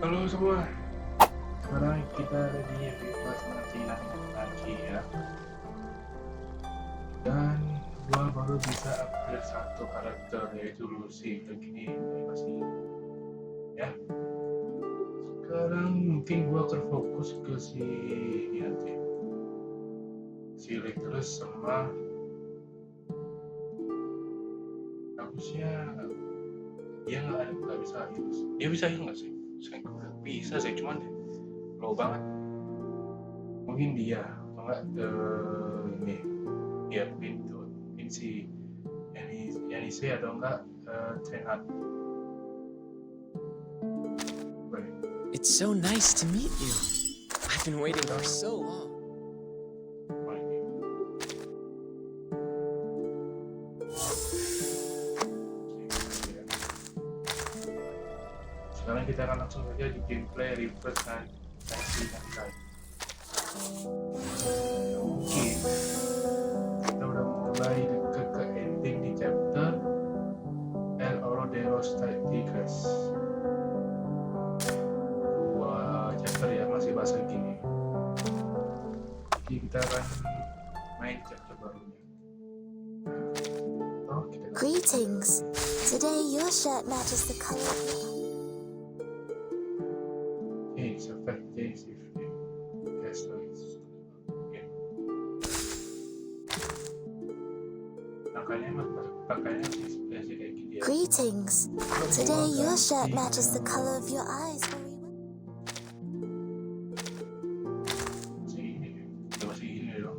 Halo semua, sekarang kita ada di episode 9 lagi ya. Dan gua baru bisa upgrade satu karakter yaitu Lucy. Begini masih ya. Sekarang mungkin gua akan fokus ke si ini nanti, si Leclerc sama bagusnya dia nggak bisa heal. Dia bisa heal nggak sih? Bisa sih, cuman low banget. Mungkin dia atau enggak ini ya mungkin si Yanise atau enggak Trenhat. It's so nice to meet you. I've been waiting for so long. Sekarang kita akan langsung saja di gameplay reverse dan Nankai. Oke, kita udah mulai dekat ke ending di chapter El Oro de los Tigres. Dua chapter ya, masih bahasa gini. Jadi kita akan main chapter barunya. Greetings. Today your shirt matches the color. It's effect days if you guess it's okay. Pakainya masih kayak gini ya. Greetings. Today your shirt matches the color of your eyes very well.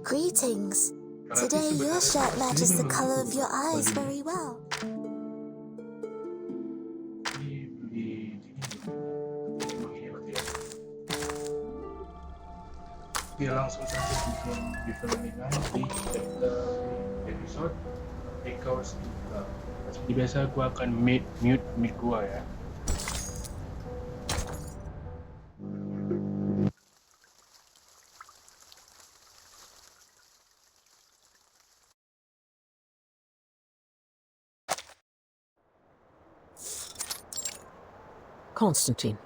Greetings. Today your shirt matches the color of your eyes very well. Oke, langsung saja di filmingan di chapter episode Echoes in Love. Seperti biasa gue akan mute mic gue ya. Constantine.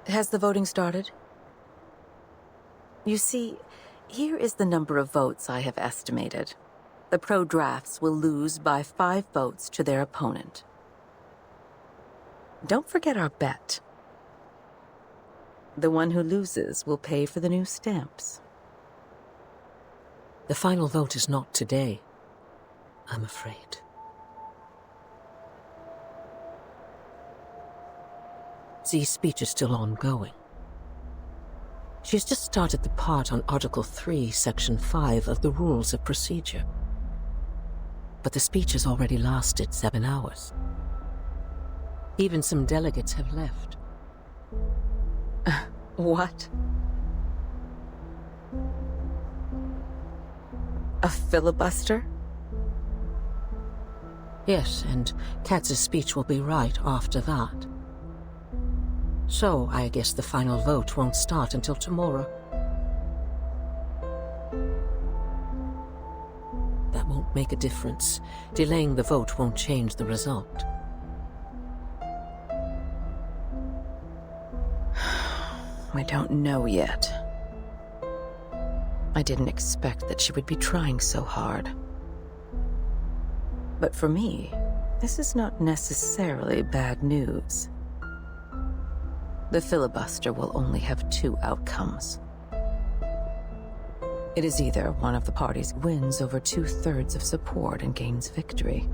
Has the voting started? You see, here is the number of votes I have estimated. The pro-drafts will lose by 5 votes to their opponent. Don't forget our bet. The one who loses will pay for the new stamps. The final vote is not today, I'm afraid. Zi's speech is still ongoing. She has just started the part on Article 3, Section 5 of the Rules of Procedure. But the speech has already lasted 7 hours. Even some delegates have left. What? A filibuster? Yes, and Katz's speech will be right after that. So, I guess the final vote won't start until tomorrow. That won't make a difference. Delaying the vote won't change the result. I don't know yet. I didn't expect that she would be trying so hard. But for me, this is not necessarily bad news. The filibuster will only have 2 outcomes. It is either one of the parties wins over 2/3 of support and gains victory,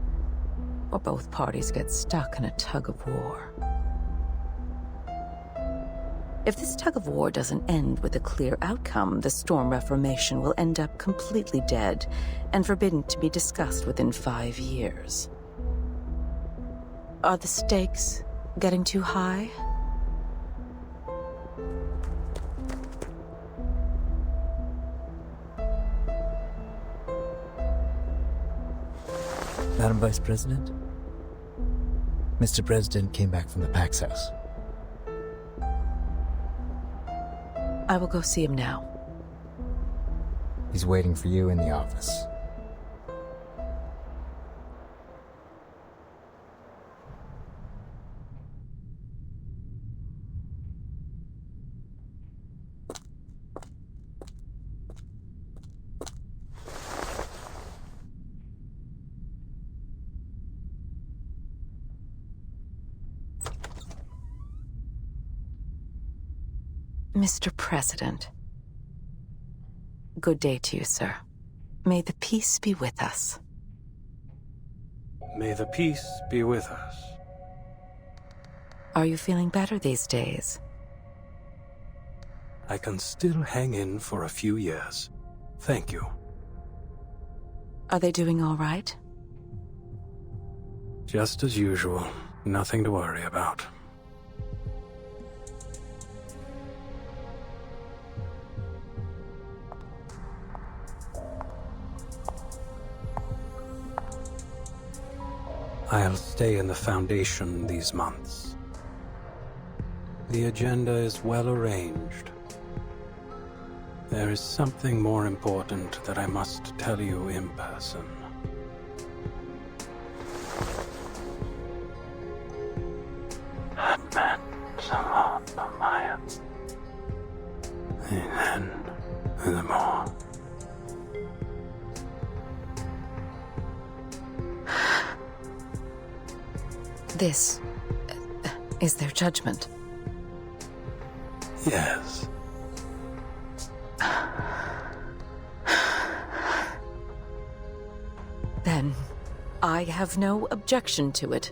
or both parties get stuck in a tug of war. If this tug of war doesn't end with a clear outcome, the Storm Reformation will end up completely dead and forbidden to be discussed within 5 years. Are the stakes getting too high? Madam Vice President? Mr. President came back from the Pax House. I will go see him now. He's waiting for you in the office. Mr. President. Good day to you, sir. May the peace be with us. May the peace be with us. Are you feeling better these days? I can still hang in for a few years. Thank you. Are they doing all right? Just as usual. Nothing to worry about. I'll stay in the Foundation these months. The agenda is well arranged. There is something more important that I must tell you in person. That meant a lot of Maya. And the more. This is their judgment. Yes. Then I have no objection to it.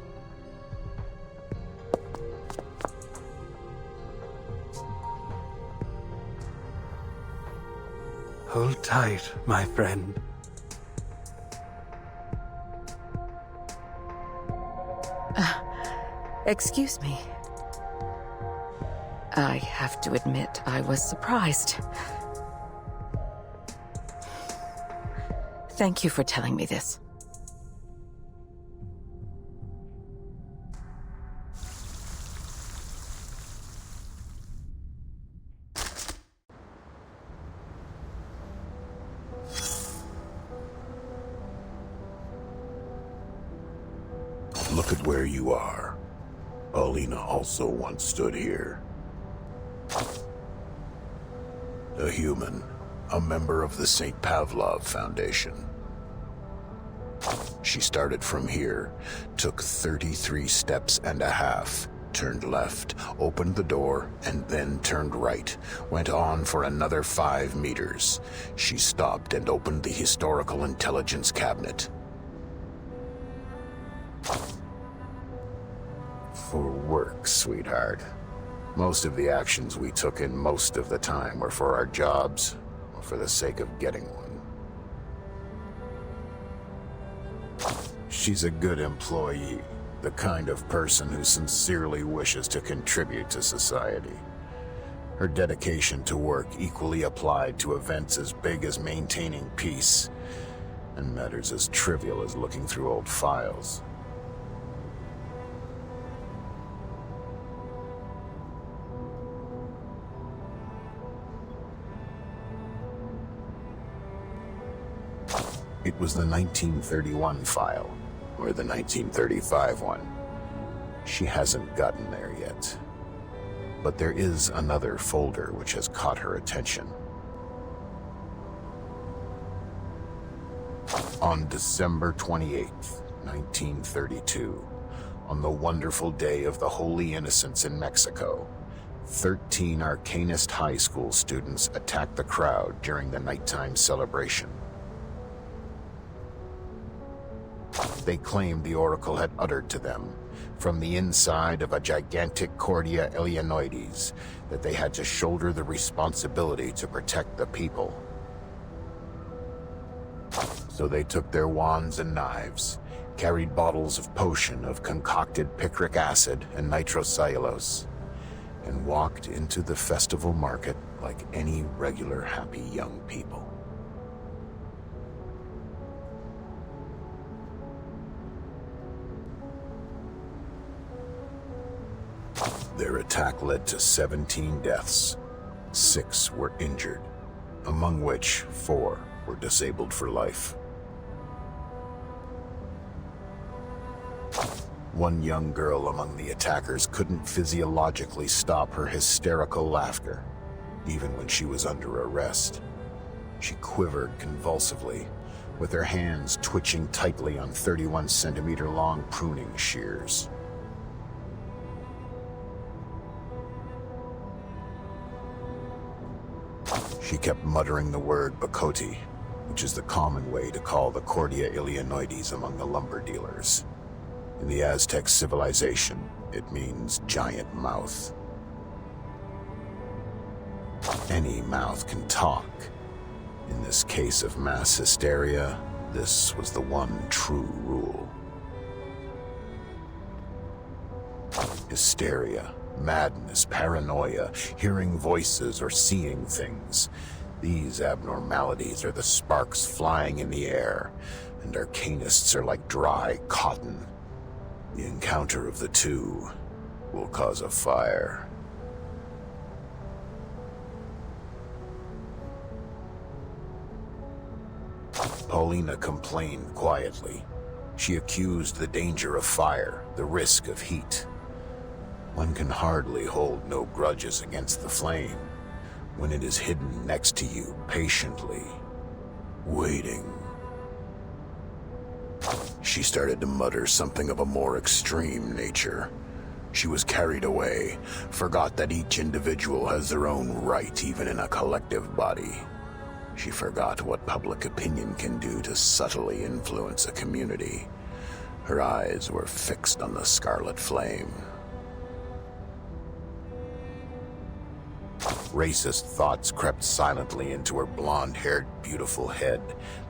Hold tight, my friend. Excuse me. I have to admit, I was surprised. Thank you for telling me this. Look at where you are. Paulina also once stood here. A human, a member of the St. Pavlov Foundation. She started from here, took 33 steps and a half, turned left, opened the door, and then turned right, went on for another 5 meters. She stopped and opened the Historical Intelligence Cabinet. For work, sweetheart. Most of the actions we took in most of the time were for our jobs, or for the sake of getting one. She's a good employee, the kind of person who sincerely wishes to contribute to society. Her dedication to work equally applied to events as big as maintaining peace, and matters as trivial as looking through old files. It was the 1931 file, or the 1935 one. She hasn't gotten there yet. But there is another folder which has caught her attention. On December 28th, 1932, on the wonderful day of the Holy Innocents in Mexico, 13 Arcanist High School students attacked the crowd during the nighttime celebration. They claimed the Oracle had uttered to them, from the inside of a gigantic Cordia Eleanoides, that they had to shoulder the responsibility to protect the people. So they took their wands and knives, carried bottles of potion of concocted picric acid and nitrocellulose, and walked into the festival market like any regular happy young people. Their attack led to 17 deaths. 6 were injured, among which 4 were disabled for life. One young girl among the attackers couldn't physiologically stop her hysterical laughter, even when she was under arrest. She quivered convulsively, with her hands twitching tightly on 31-centimeter-long pruning shears. She kept muttering the word Bakoti, which is the common way to call the Cordia Illinoides among the lumber dealers. In the Aztec civilization, it means giant mouth. Any mouth can talk. In this case of mass hysteria, this was the one true rule. Hysteria, madness, paranoia, hearing voices or seeing things. These abnormalities are the sparks flying in the air, and arcanists are like dry cotton. The encounter of the two will cause a fire. Paulina complained quietly. She accused the danger of fire, the risk of heat. One can hardly hold no grudges against the flame when it is hidden next to you patiently, waiting. She started to mutter something of a more extreme nature. She was carried away, forgot that each individual has their own right even in a collective body. She forgot what public opinion can do to subtly influence a community. Her eyes were fixed on the scarlet flame. Racist thoughts crept silently into her blonde-haired, beautiful head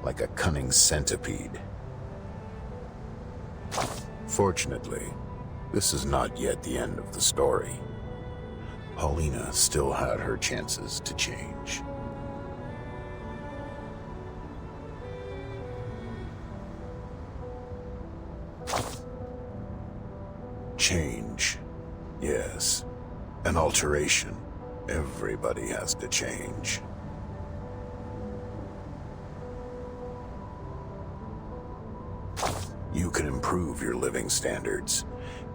like a cunning centipede. Fortunately, this is not yet the end of the story. Paulina still had her chances to change. Change. Yes. An alteration. Everybody has to change. You can improve your living standards,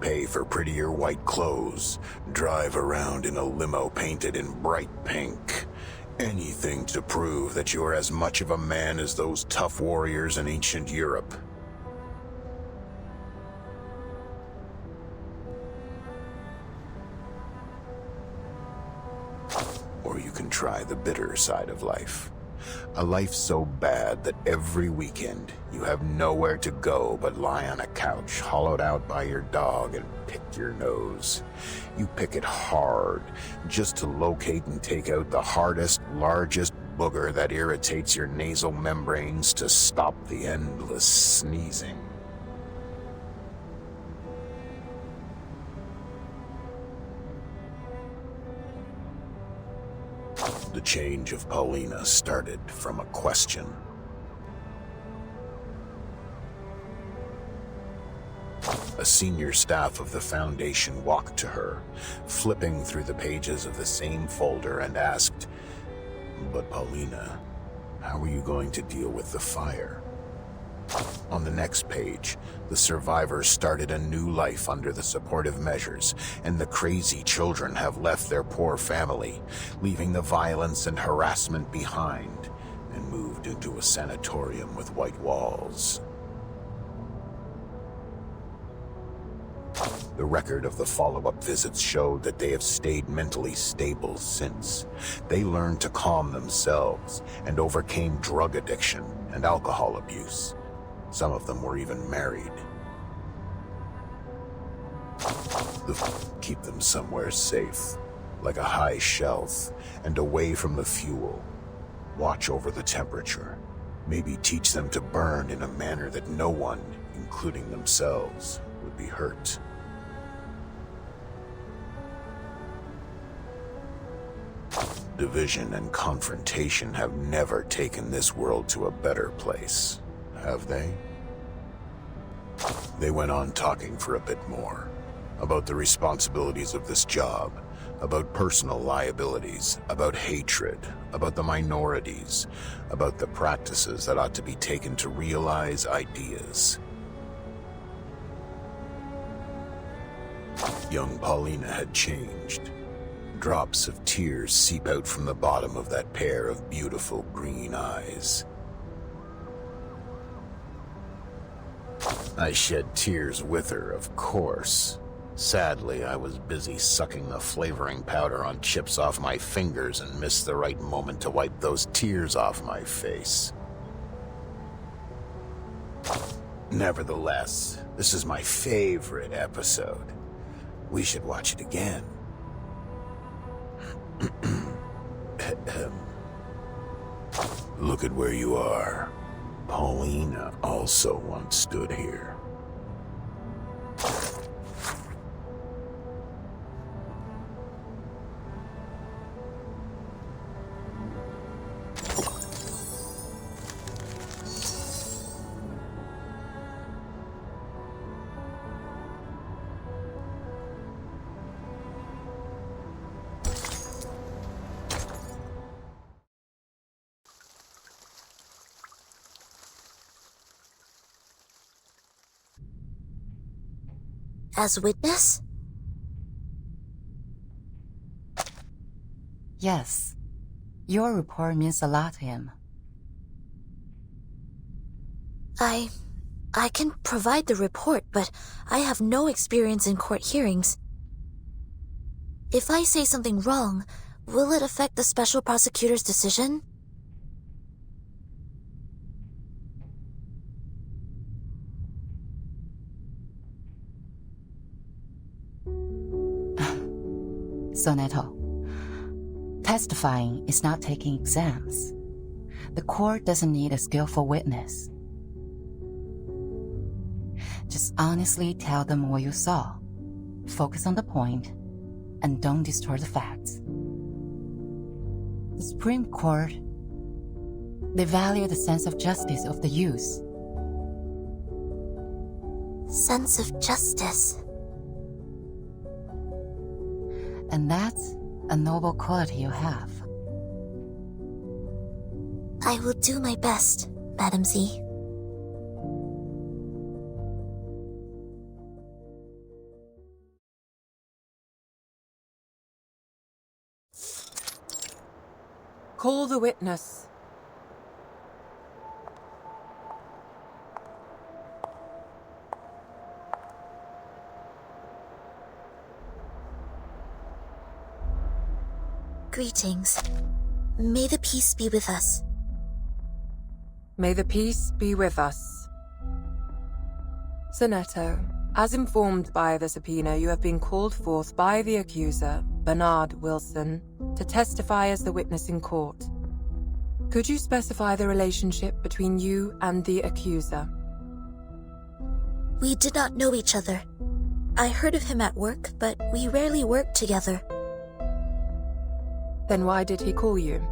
pay for prettier white clothes, drive around in a limo painted in bright pink. Anything to prove that you're as much of a man as those tough warriors in ancient Europe. Or you can try the bitter side of life. A life so bad that every weekend you have nowhere to go but lie on a couch hollowed out by your dog and pick your nose. You pick it hard just to locate and take out the hardest, largest booger that irritates your nasal membranes to stop the endless sneezing. The change of Paulina started from a question. A senior staff of the Foundation walked to her, flipping through the pages of the same folder and asked, "But Paulina, how are you going to deal with the fire?" On the next page, the survivors started a new life under the supportive measures, and the crazy children have left their poor family, leaving the violence and harassment behind, and moved into a sanatorium with white walls. The record of the follow-up visits showed that they have stayed mentally stable since. They learned to calm themselves and overcame drug addiction and alcohol abuse. Some of them were even married. Keep them somewhere safe, like a high shelf, and away from the fuel. Watch over the temperature. Maybe teach them to burn in a manner that no one, including themselves, would be hurt. Division and confrontation have never taken this world to a better place, have they? They went on talking for a bit more, about the responsibilities of this job, about personal liabilities, about hatred, about the minorities, about the practices that ought to be taken to realize ideas. Young Paulina had changed. Drops of tears seep out from the bottom of that pair of beautiful green eyes. I shed tears with her, of course. Sadly, I was busy sucking the flavoring powder on chips off my fingers and missed the right moment to wipe those tears off my face. Nevertheless, this is my favorite episode. We should watch it again. Look at where you are. Paulina also once stood here. As witness? Yes. Your report means a lot to him. I can provide the report, but I have no experience in court hearings. If I say something wrong, will it affect the special prosecutor's decision? Sonetto, testifying is not taking exams. The court doesn't need a skillful witness. Just honestly tell them what you saw. Focus on the point, and don't distort the facts. The Supreme Court, they value the sense of justice of the youth. Sense of justice. And that's a noble quality you have. I will do my best, Madam Z. Call the witness. Greetings. May the peace be with us. May the peace be with us. Sonetto, as informed by the subpoena, you have been called forth by the accuser, Bernard Wilson, to testify as the witness in court. Could you specify the relationship between you and the accuser? We did not know each other. I heard of him at work, but we rarely worked together. Then why did he call you?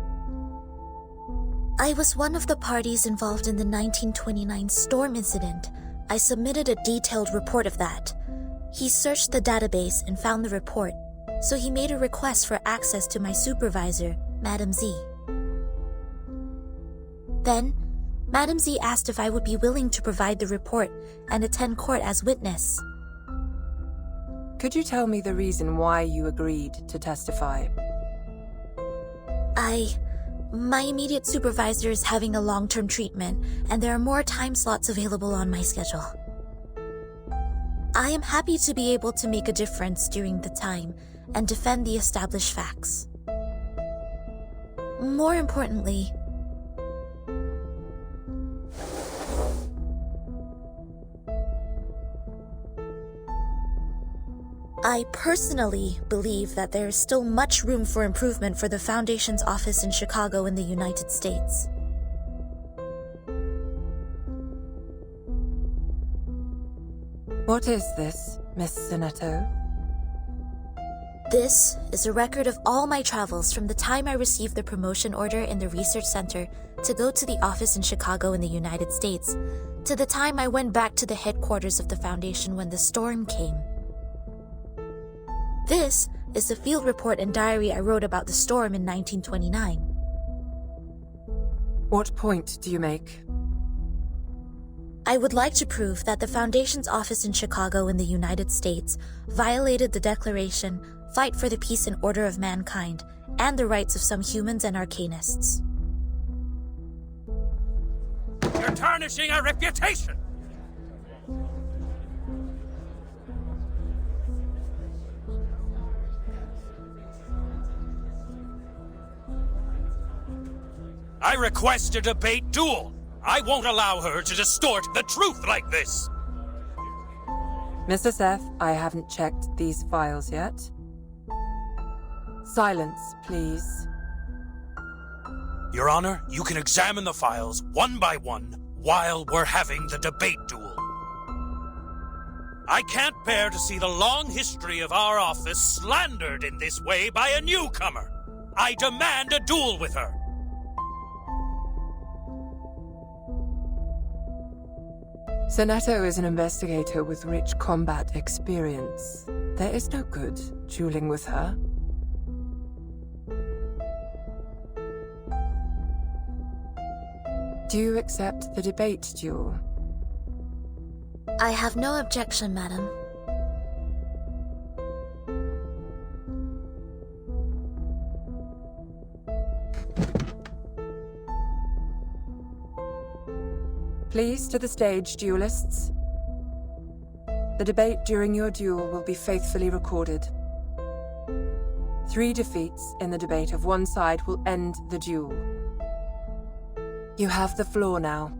I was one of the parties involved in the 1929 storm incident. I submitted a detailed report of that. He searched the database and found the report, so he made a request for access to my supervisor, Madam Z. Then, Madam Z asked if I would be willing to provide the report and attend court as witness. Could you tell me the reason why you agreed to testify? My immediate supervisor is having a long-term treatment, and there are more time slots available on my schedule. I am happy to be able to make a difference during the time and defend the established facts. More importantly, I personally believe that there is still much room for improvement for the Foundation's office in Chicago in the United States. What is this, Miss Sonetto? This is a record of all my travels from the time I received the promotion order in the research center to go to the office in Chicago in the United States, to the time I went back to the headquarters of the Foundation when the storm came. This is the field report and diary I wrote about the storm in 1929. What point do you make? I would like to prove that the Foundation's office in Chicago in the United States violated the Declaration, Fight for the Peace and Order of Mankind, and the rights of some humans and arcanists. You're tarnishing our reputation! I request a debate duel! I won't allow her to distort the truth like this! Mr. Seth, I haven't checked these files yet. Silence, please. Your Honor, you can examine the files one by one while we're having the debate duel. I can't bear to see the long history of our office slandered in this way by a newcomer. I demand a duel with her. Sonetto is an investigator with rich combat experience. There is no good dueling with her. Do you accept the debate duel? I have no objection, madam. Please to the stage, duelists. The debate during your duel will be faithfully recorded. 3 defeats in the debate of one side will end the duel. You have the floor now.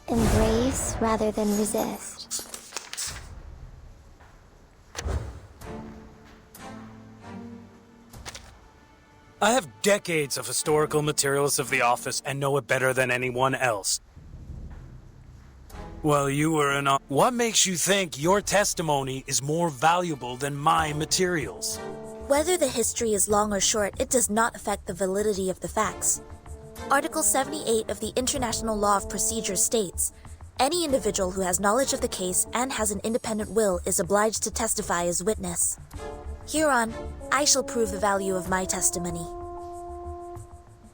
Embrace rather than resist. I have decades of historical materials of the office and know it better than anyone else. Well, you were in what makes you think your testimony is more valuable than my materials? Whether the history is long or short, it does not affect the validity of the facts. Article 78 of the International Law of Procedure states, any individual who has knowledge of the case and has an independent will is obliged to testify as witness. Hereon, I shall prove the value of my testimony.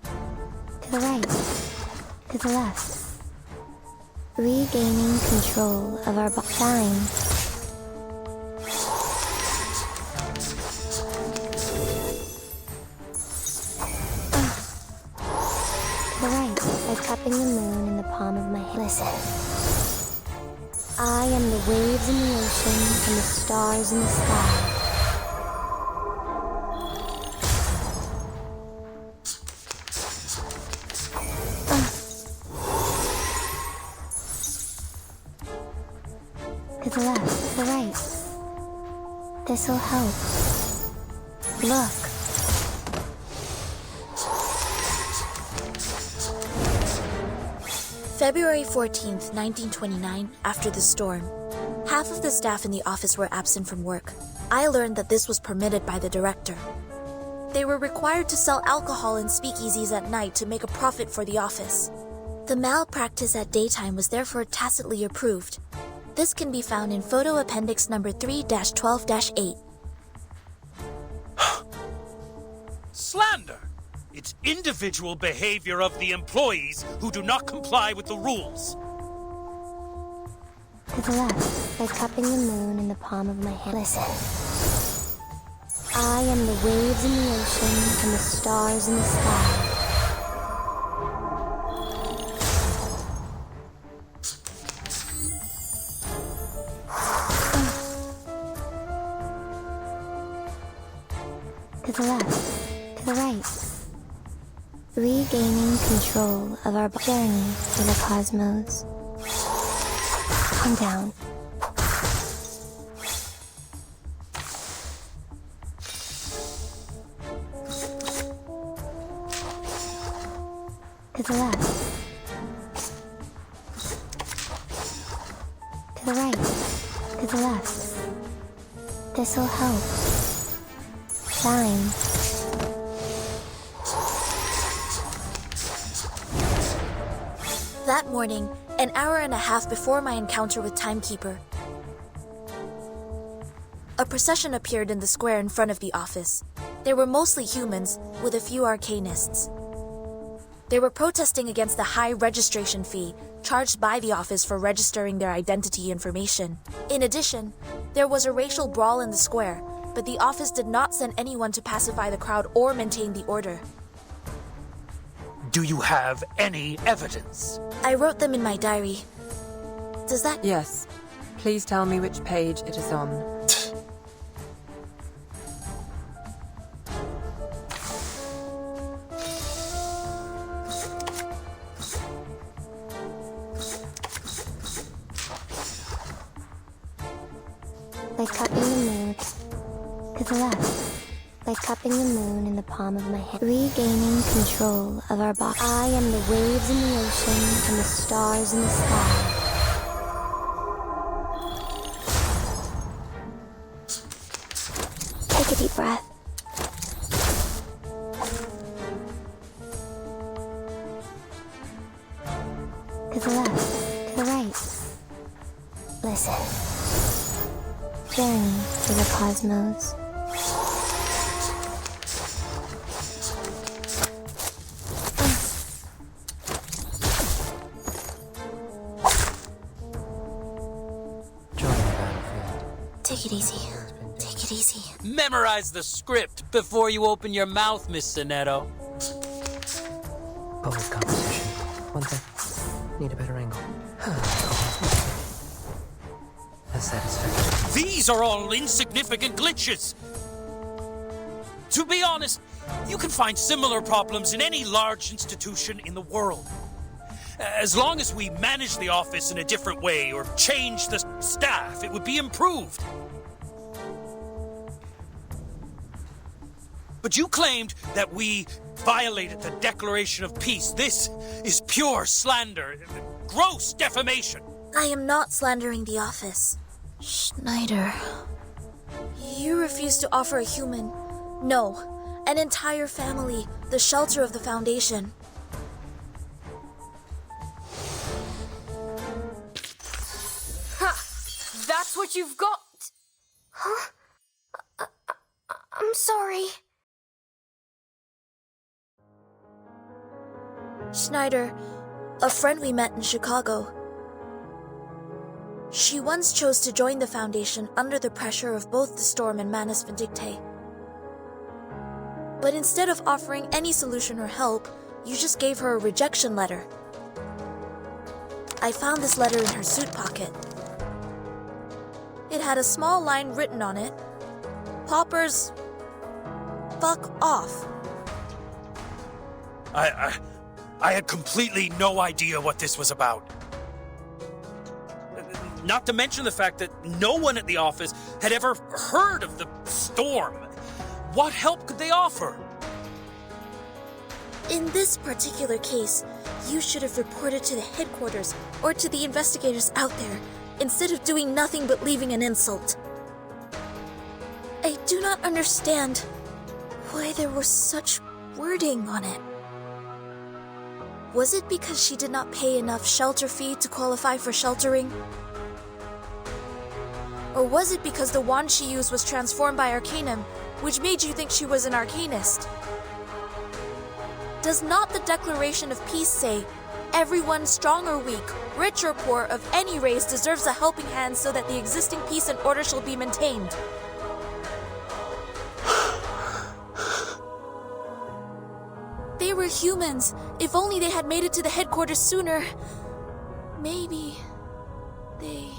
To the right. To the left. Regaining control of our shine. To the right, by cupping the moon in the palm of my hand. Listen. I am the waves in the ocean and the stars in the sky. To the left, to the right. This'll help. Look. February 14th, 1929, after the storm. Half of the staff in the office were absent from work. I learned that this was permitted by the director. They were required to sell alcohol in speakeasies at night to make a profit for the office. The malpractice at daytime was therefore tacitly approved. This can be found in photo appendix number 3-12-8. Slander! It's individual behavior of the employees who do not comply with the rules. To the left, by cupping the moon in the palm of my hand. Listen. I am the waves in the ocean and the stars in the sky. To the left, the right. Regaining control of our journey through the cosmos. Calm down. To the left. To the right. To the left. This'll help. Shine. That morning, an hour and a half before my encounter with Timekeeper, a procession appeared in the square in front of the office. They were mostly humans, with a few arcanists. They were protesting against the high registration fee charged by the office for registering their identity information. In addition, there was a racial brawl in the square, but the office did not send anyone to pacify the crowd or maintain the order. Do you have any evidence? I wrote them in my diary. Does that... Yes. Please tell me which page it is on. Like cupping the moon. To the left. Like cupping the moon in the palm of my hand. Regaining control of our body. I am the waves in the ocean and the stars in the sky. Take a deep breath. To the left. To the right. Listen. Journey through the cosmos. Take it easy. Take it easy. Memorize the script before you open your mouth, Miss Sonetto. Public composition. One thing. Need a better angle. That's satisfactory. These are all insignificant glitches. To be honest, you can find similar problems in any large institution in the world. As long as we manage the office in a different way or change the staff, it would be improved. But you claimed that we violated the Declaration of Peace. This is pure slander, gross defamation. I am not slandering the office. Schneider. You refuse to offer a human, no, an entire family, the shelter of the Foundation. Ha! That's what you've got! Huh? I'm sorry. Schneider, a friend we met in Chicago. She once chose to join the Foundation under the pressure of both the Storm and Manus Vindictae. But instead of offering any solution or help, you just gave her a rejection letter. I found this letter in her suit pocket. It had a small line written on it. Popper's... fuck off. I had completely no idea what this was about. Not to mention the fact that no one at the office had ever heard of the Storm. What help could they offer? In this particular case, you should have reported to the headquarters or to the investigators out there, instead of doing nothing but leaving an insult. I do not understand why there was such wording on it. Was it because she did not pay enough shelter fee to qualify for sheltering? Or was it because the wand she used was transformed by Arcanum, which made you think she was an Arcanist? Does not the Declaration of Peace say, everyone, strong or weak, rich or poor, of any race deserves a helping hand so that the existing peace and order shall be maintained? They were humans. If only they had made it to the headquarters sooner. Maybe they...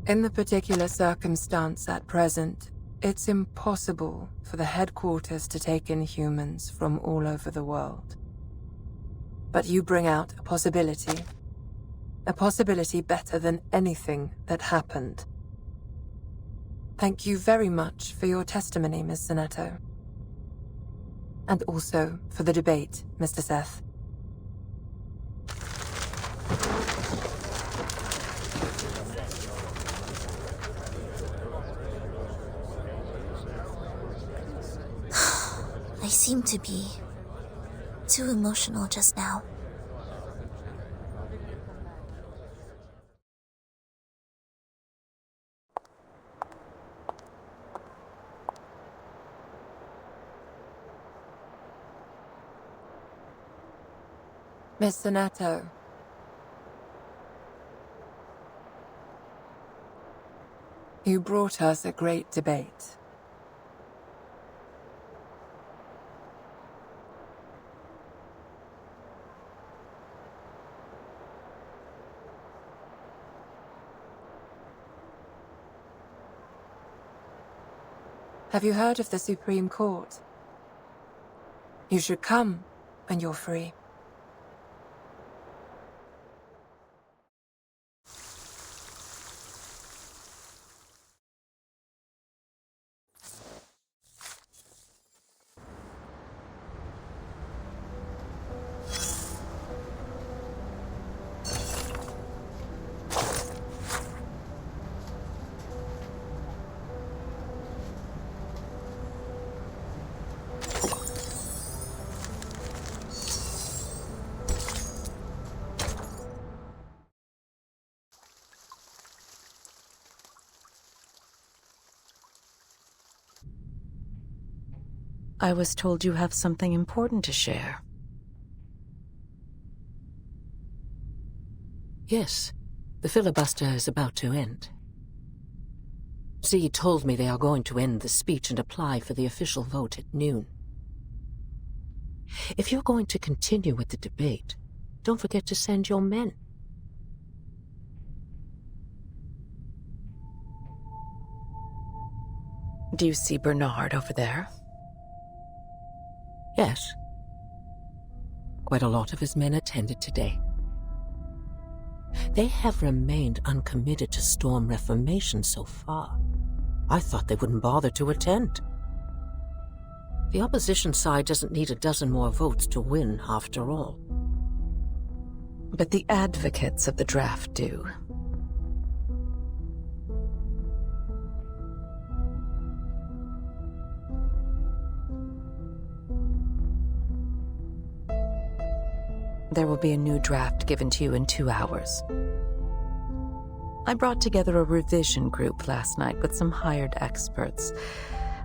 In the particular circumstance at present, it's impossible for the headquarters to take in humans from all over the world. But you bring out a possibility better than anything that happened. Thank you very much for your testimony, Ms. Zanetto. And also for the debate, Mr. Seth. I seem to be too emotional just now. Miss Zanetto. You brought us a great debate. Have you heard of the Supreme Court? You should come when you're free. I was told you have something important to share. Yes, the filibuster is about to end. Z told me they are going to end the speech and apply for the official vote at noon. If you're going to continue with the debate, don't forget to send your men. Do you see Bernard over there? Yes. Quite a lot of his men attended today. They have remained uncommitted to Storm Reformation so far. I thought they wouldn't bother to attend. The opposition side doesn't need a dozen more votes to win, after all. But the advocates of the draft do. There will be a new draft given to you in 2 hours. I brought together a revision group last night with some hired experts.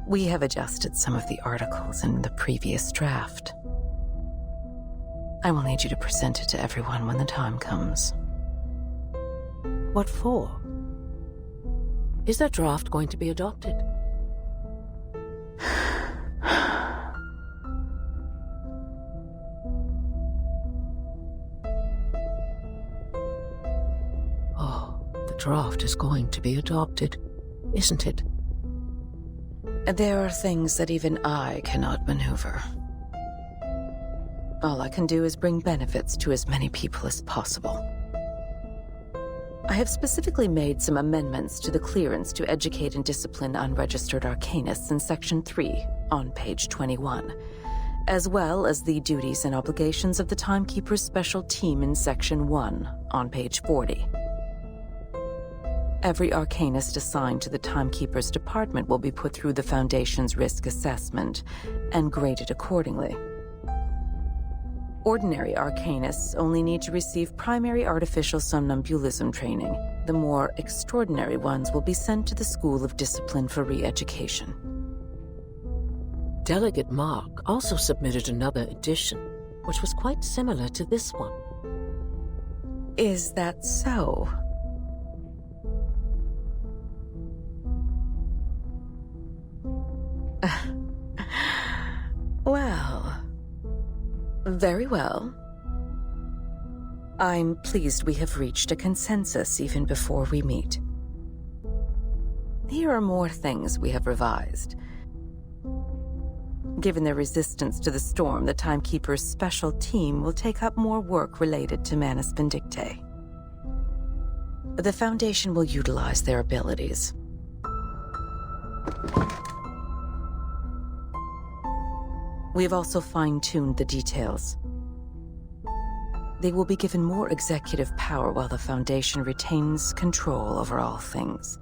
We have adjusted some of the articles in the previous draft. I will need you to present it to everyone when the time comes. What for? Is that draft going to be adopted? Draft is going to be adopted, isn't it? There are things that even I cannot maneuver. All I can do is bring benefits to as many people as possible. I have specifically made some amendments to the clearance to educate and discipline unregistered arcanists in Section 3 on page 21, as well as the duties and obligations of the Timekeeper's Special Team in Section 1 on page 40. Every arcanist assigned to the Timekeeper's department will be put through the Foundation's risk assessment and graded accordingly. Ordinary arcanists only need to receive primary artificial somnambulism training. The more extraordinary ones will be sent to the School of Discipline for re-education. Delegate Mark also submitted another edition, which was quite similar to this one. Is that so? Well, very well. I'm pleased we have reached a consensus even before we meet. Here are more things we have revised. Given their resistance to the storm, the Timekeeper's special team will take up more work related to Manus Vindictae. The Foundation will utilize their abilities. We have also fine-tuned the details. They will be given more executive power while the Foundation retains control over all things.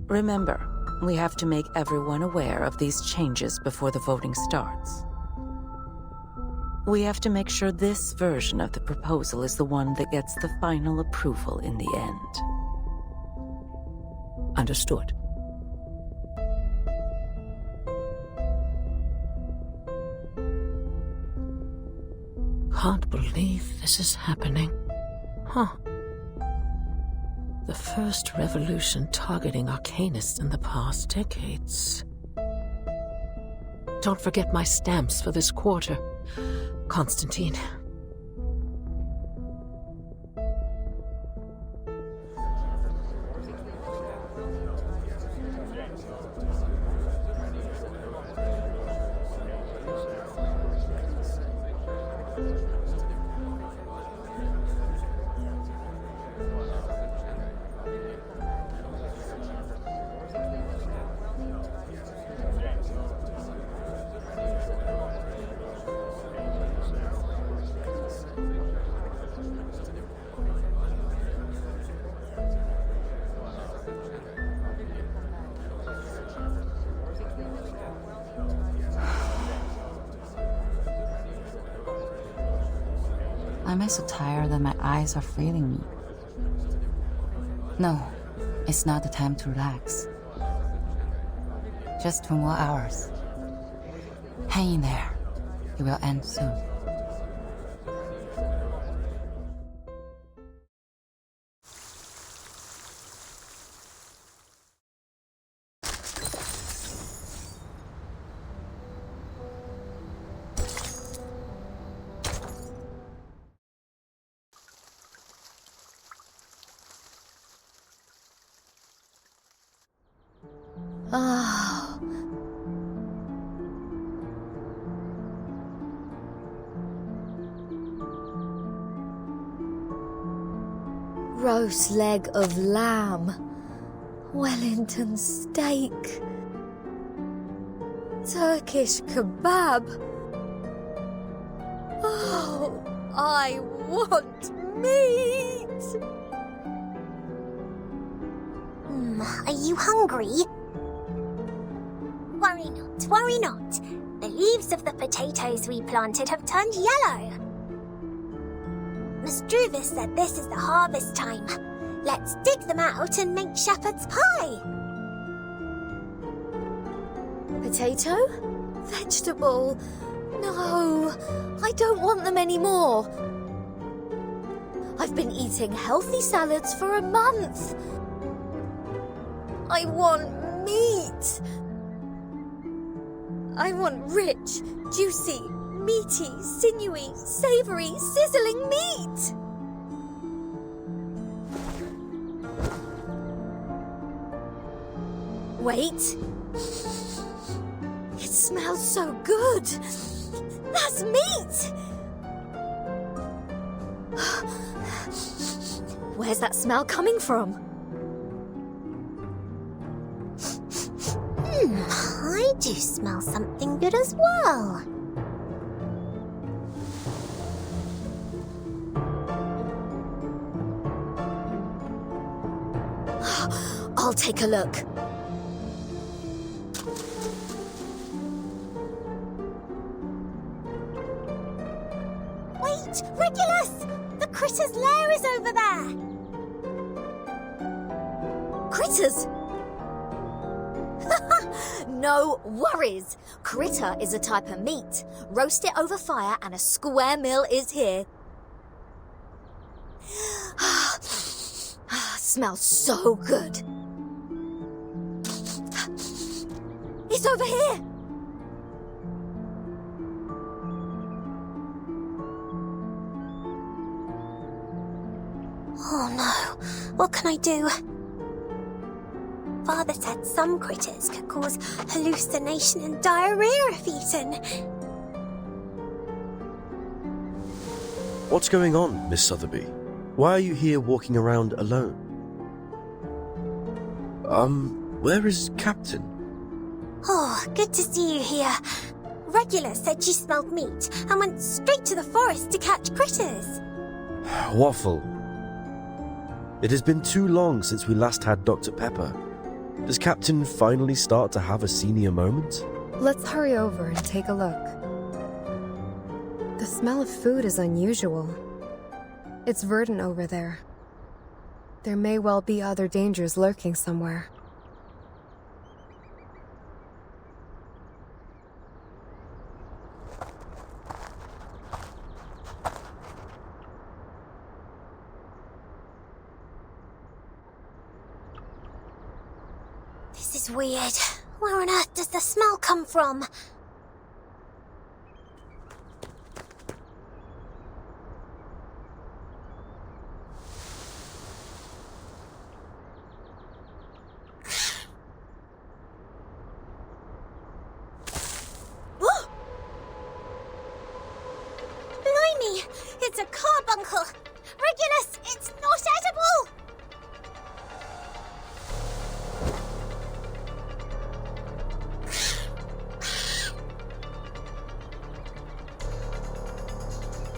Remember, we have to make everyone aware of these changes before the voting starts. We have to make sure this version of the proposal is the one that gets the final approval in the end. Understood. Can't believe this is happening. Huh. The first revolution targeting Arcanists in the past decades. Don't forget my stamps for this quarter, Constantine. I'm so tired that my eyes are failing me. No, it's not the time to relax. Just 2 more hours. Hang in there. It will end soon. Oh. Roast leg of lamb, Wellington steak, Turkish kebab. Oh, I want meat! Are you hungry? Worry not, worry not. The leaves of the potatoes we planted have turned yellow. Mistruvis said this is the harvest time. Let's dig them out and make shepherd's pie. Potato? Vegetable? No, I don't want them anymore. I've been eating healthy salads for a month. I want meat. I want rich, juicy, meaty, sinewy, savory, sizzling meat! Wait. It smells so good. That's meat! Where's that smell coming from? I do smell something good as well. I'll take a look. Wait, Regulus! The critter's lair is over there! Critters? No worries. Critter is a type of meat. Roast it over fire and a square meal is here. Smells so good. It's over here. Oh no, what can I do? Father said some critters could cause hallucination and diarrhea if eaten. What's going on, Miss Sotheby? Why are you here walking around alone? Where is Captain? Oh, good to see you here. Regular said she smelled meat and went straight to the forest to catch critters. Waffle. It has been too long since we last had Dr. Pepper. Does Captain finally start to have a senior moment? Let's hurry over and take a look. The smell of food is unusual. It's verdant over there. There may well be other dangers lurking somewhere. This is weird. Where on earth does the smell come from? Blimey! It's a carbuncle! Regulus, it's not edible!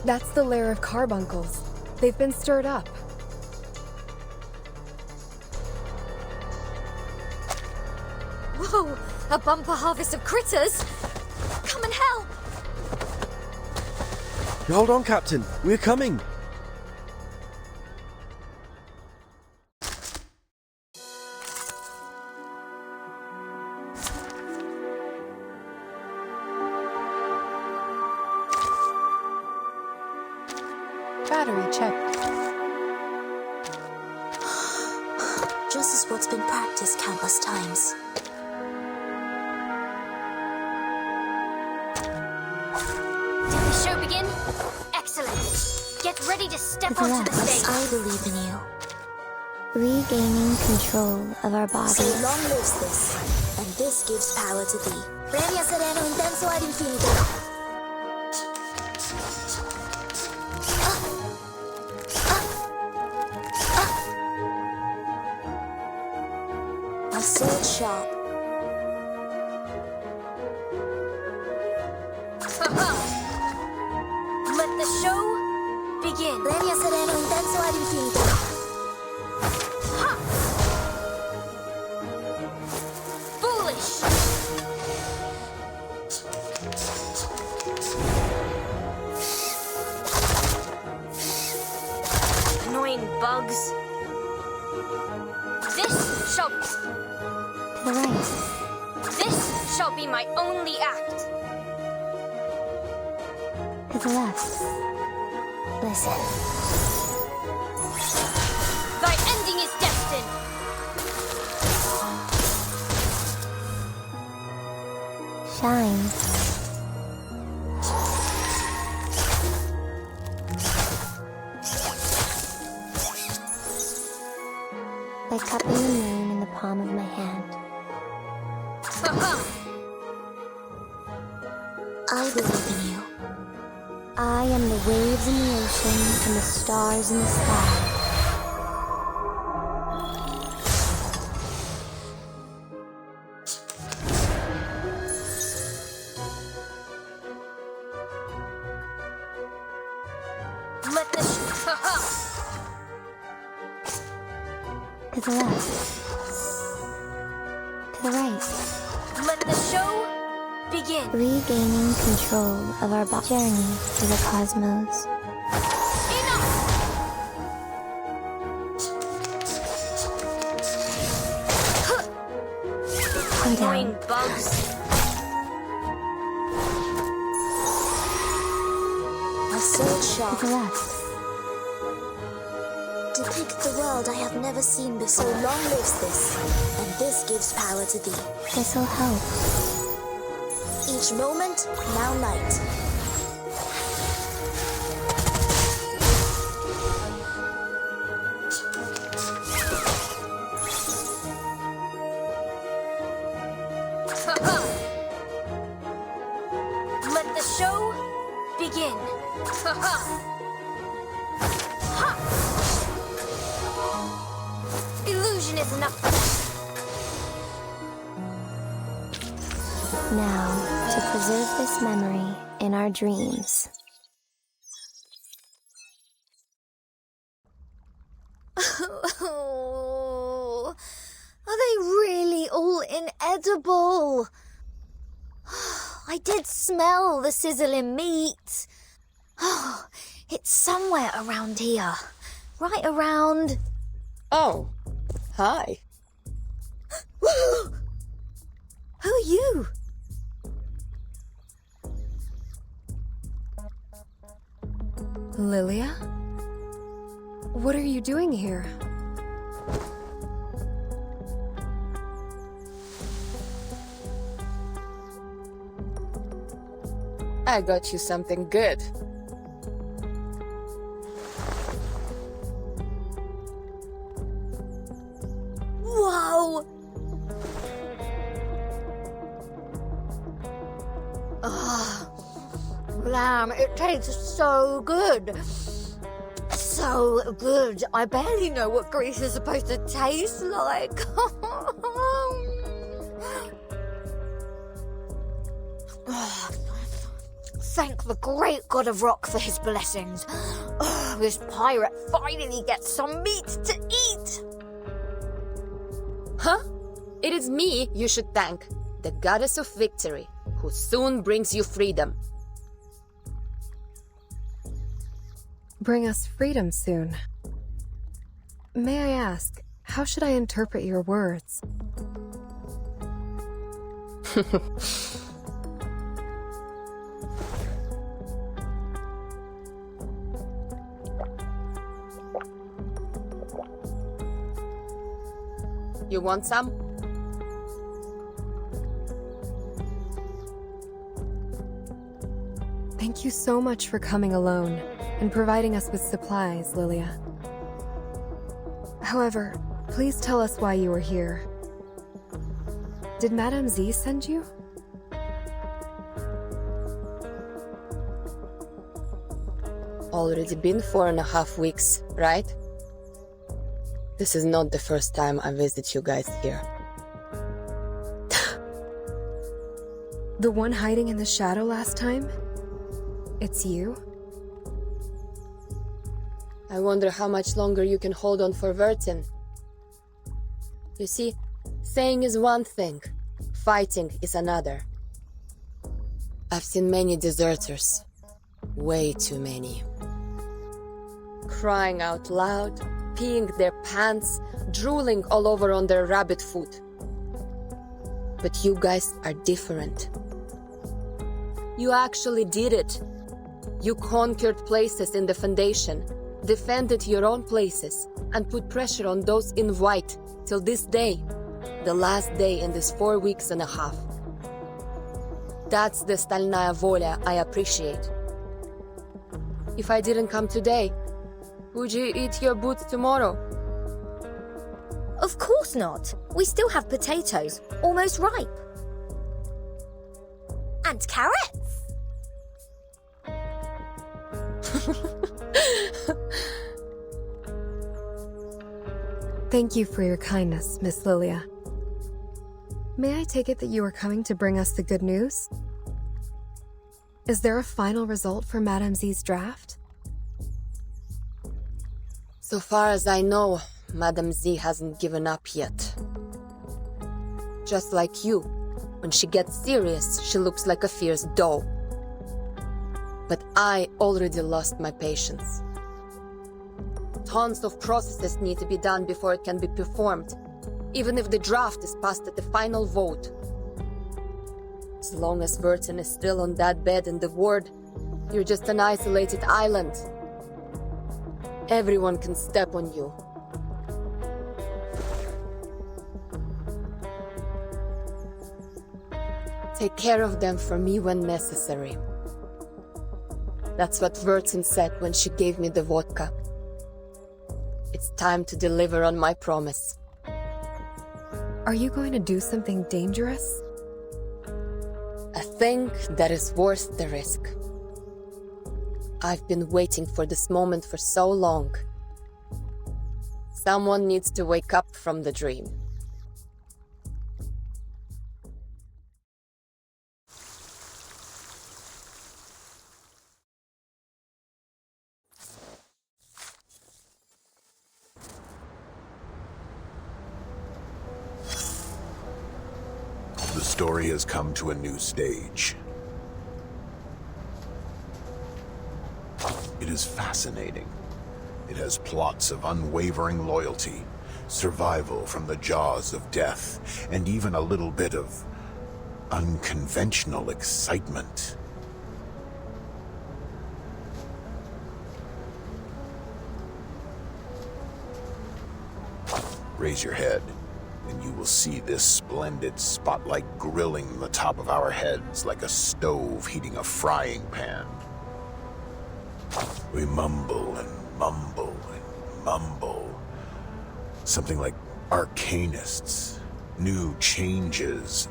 That's the lair of carbuncles. They've been stirred up. Whoa! A bumper harvest of critters! Come and help! Hold on, Captain. We're coming. Battery checked. Just as what's been practiced countless times. Did the show begin? Excellent. Get ready to step onto the stage. I believe in you. Regaining control of our body. So long lives this, and this gives power to thee. Premia sereno intenso ad infinito. My sword sharp. Let the show begin. Premia sereno intenso ad infinito. Foolish! Annoying bugs. This shall... To the right. This shall be my only act. To the left. Listen. Thy ending is destined. Shine. Like cupping the moon in the palm of my hand. I believe in you. I am the waves in the ocean and the stars in the sky. Let the To the left. To the right. Let the show begin. Regaining control of our journey through the cosmos. Come Annoying down. bugs. My sword sharp. To the left. Depict the world I have never seen before. So long lives this, and this gives power to thee. This'll help. Each moment, now night. begin. Illusion is enough. Now, to preserve this memory in our dreams. Oh, are they really all inedible? I did smell the sizzling meat. Oh, it's somewhere around here. Right around... Oh, hi. Who are you? Lilia? What are you doing here? I got you something good. Whoa! Lamb, it tastes so good. So good. I barely know what grease is supposed to taste like. Thank the great god of rock for his blessings. This pirate finally gets some meat to eat. Huh? It is me you should thank, the goddess of victory, who soon brings you freedom. Bring us freedom soon. May I ask, how should I interpret your words? You want some? Thank you so much for coming alone and providing us with supplies, Lilia. However, please tell us why you were here. Did Madame Z send you? Already been 4.5 weeks, right? This is not the first time I visit you guys here. The one hiding in the shadow last time? It's you? I wonder how much longer you can hold on for Vertin. You see, saying is one thing, fighting is another. I've seen many deserters. Way too many. Crying out loud, peeing their pants, drooling all over on their rabbit food. But you guys are different. You actually did it. You conquered places in the Foundation, defended your own places, and put pressure on those in white till this day, the last day in this 4.5 weeks. That's the Stalnaya Volia I appreciate. If I didn't come today, would you eat your boots tomorrow? Of course not. We still have potatoes, almost ripe. And carrots. Thank you for your kindness, Miss Lilia. May I take it that you are coming to bring us the good news? Is there a final result for Madame Z's draft? So far as I know, Madame Z hasn't given up yet. Just like you, when she gets serious, she looks like a fierce doe. But I already lost my patience. Tons of processes need to be done before it can be performed, even if the draft is passed at the final vote. As long as Vertin is still on that bed in the ward, you're just an isolated island. Everyone can step on you. Take care of them for me when necessary. That's what Vertin said when she gave me the vodka. It's time to deliver on my promise. Are you going to do something dangerous? A thing that is worth the risk. I've been waiting for this moment for so long. Someone needs to wake up from the dream. The story has come to a new stage. It is fascinating. It has plots of unwavering loyalty, survival from the jaws of death, and even a little bit of unconventional excitement. Raise your head, and you will see this splendid spotlight grilling the top of our heads like a stove heating a frying pan. We mumble and mumble and mumble. Something like arcanists, new changes,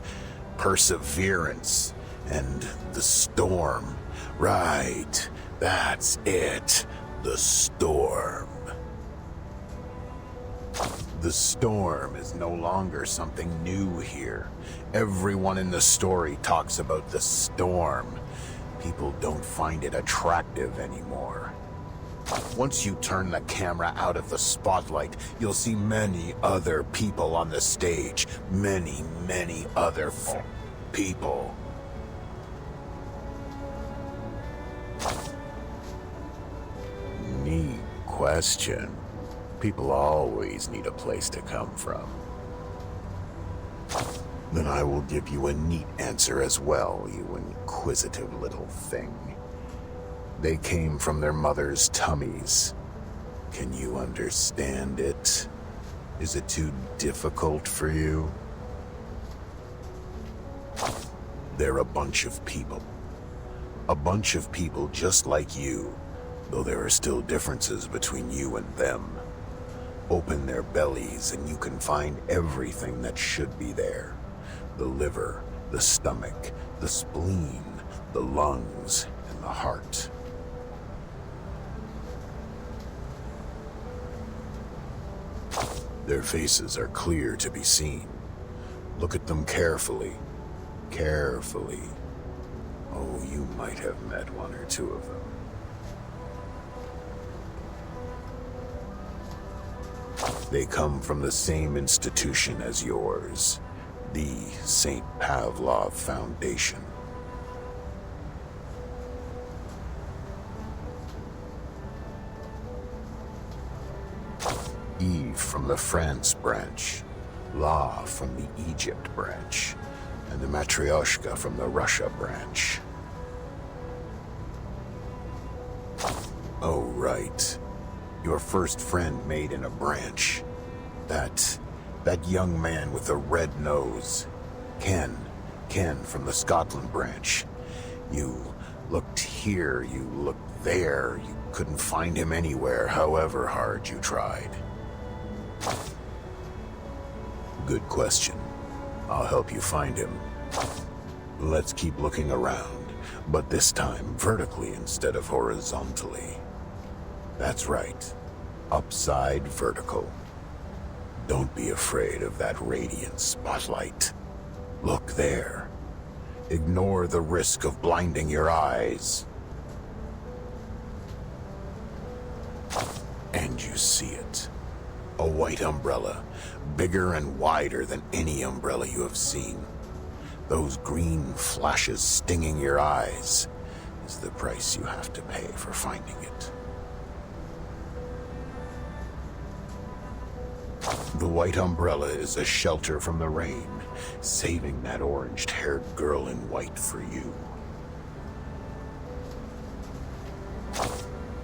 perseverance, and the storm. Right, that's it, the storm. The storm is no longer something new here. Everyone in the story talks about the storm. People don't find it attractive anymore. Once you turn the camera out of the spotlight, you'll see many other people on the stage. Many, many other people. Neat question. People always need a place to come from. Then I will give you a neat answer as well, you inquisitive little thing. They came from their mother's tummies. Can you understand it? Is it too difficult for you? They're a bunch of people. A bunch of people just like you, though there are still differences between you and them. Open their bellies and you can find everything that should be there. The liver, the stomach, the spleen, the lungs, and the heart. Their faces are clear to be seen. Look at them carefully. Carefully. Oh, you might have met one or two of them. They come from the same institution as yours, the St. Pavlov Foundation. Eve from the France branch, La from the Egypt branch, and the Matryoshka from the Russia branch. Oh, right. Your first friend made in a branch. That young man with the red nose. Ken from the Scotland branch. You looked here, you looked there. You couldn't find him anywhere, however hard you tried. Good question. I'll help you find him. Let's keep looking around, but this time vertically instead of horizontally. That's right. Upside vertical. Don't be afraid of that radiant spotlight. Look there. Ignore the risk of blinding your eyes. And you see it. A white umbrella, bigger and wider than any umbrella you have seen. Those green flashes stinging your eyes is the price you have to pay for finding it. The white umbrella is a shelter from the rain, saving that orange-haired girl in white for you.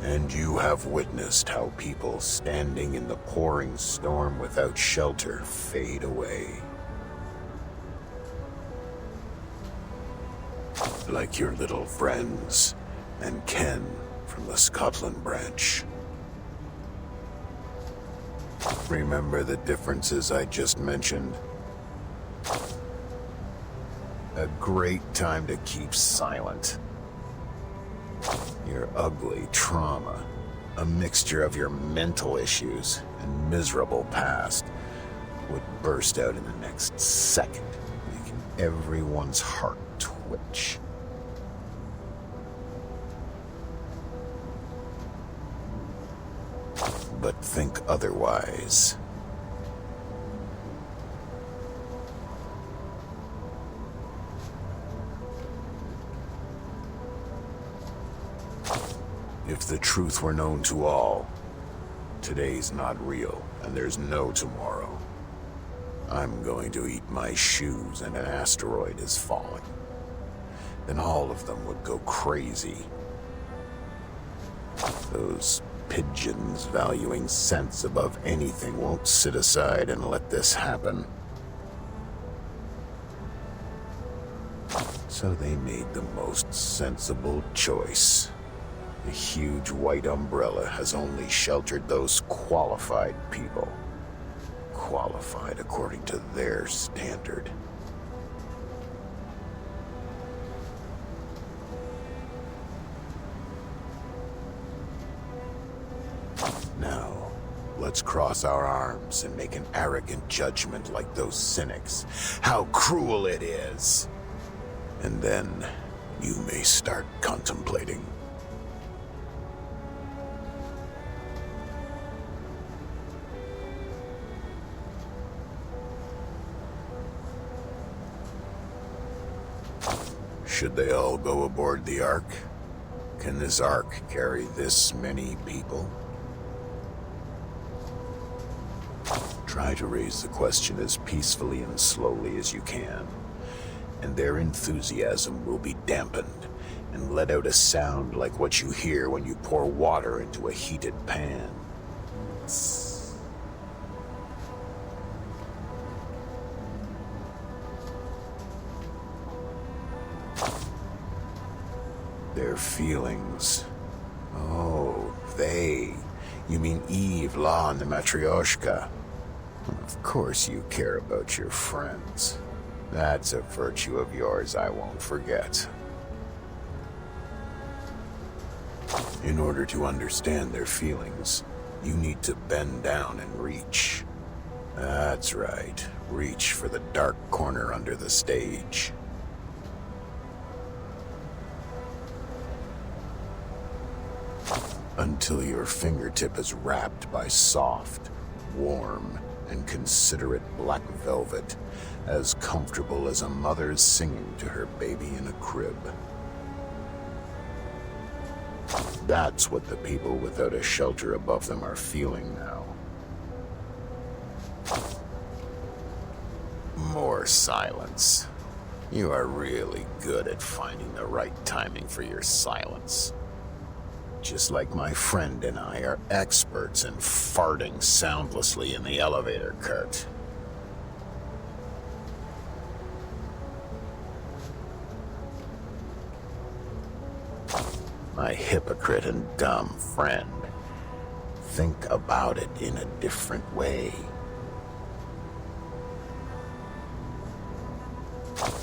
And you have witnessed how people standing in the pouring storm without shelter fade away. Like your little friends, and Ken from the Scotland branch. Remember the differences I just mentioned? A great time to keep silent. Your ugly trauma, a mixture of your mental issues and miserable past, would burst out in the next second, making everyone's heart twitch. But think otherwise. If the truth were known to all, today's not real, and there's no tomorrow. I'm going to eat my shoes and an asteroid is falling. Then all of them would go crazy. Those pigeons valuing sense above anything won't sit aside and let this happen. So they made the most sensible choice. The huge white umbrella has only sheltered those qualified people. Qualified according to their standard. Now, let's cross our arms and make an arrogant judgment like those cynics. How cruel it is! And then, you may start contemplating. Should they all go aboard the Ark? Can this Ark carry this many people? Try to raise the question as peacefully and slowly as you can, and their enthusiasm will be dampened and let out a sound like what you hear when you pour water into a heated pan. Their feelings. Oh, they. You mean Eve, La, and the Matryoshka. Of course you care about your friends. That's a virtue of yours I won't forget. In order to understand their feelings, you need to bend down and reach. That's right, reach for the dark corner under the stage. Until your fingertip is wrapped by soft, warm, and considerate black velvet, as comfortable as a mother's singing to her baby in a crib. That's what the people without a shelter above them are feeling now. More silence. You are really good at finding the right timing for your silence. Just like my friend and I are experts in farting soundlessly in the elevator cart. My hypocrite and dumb friend. Think about it in a different way.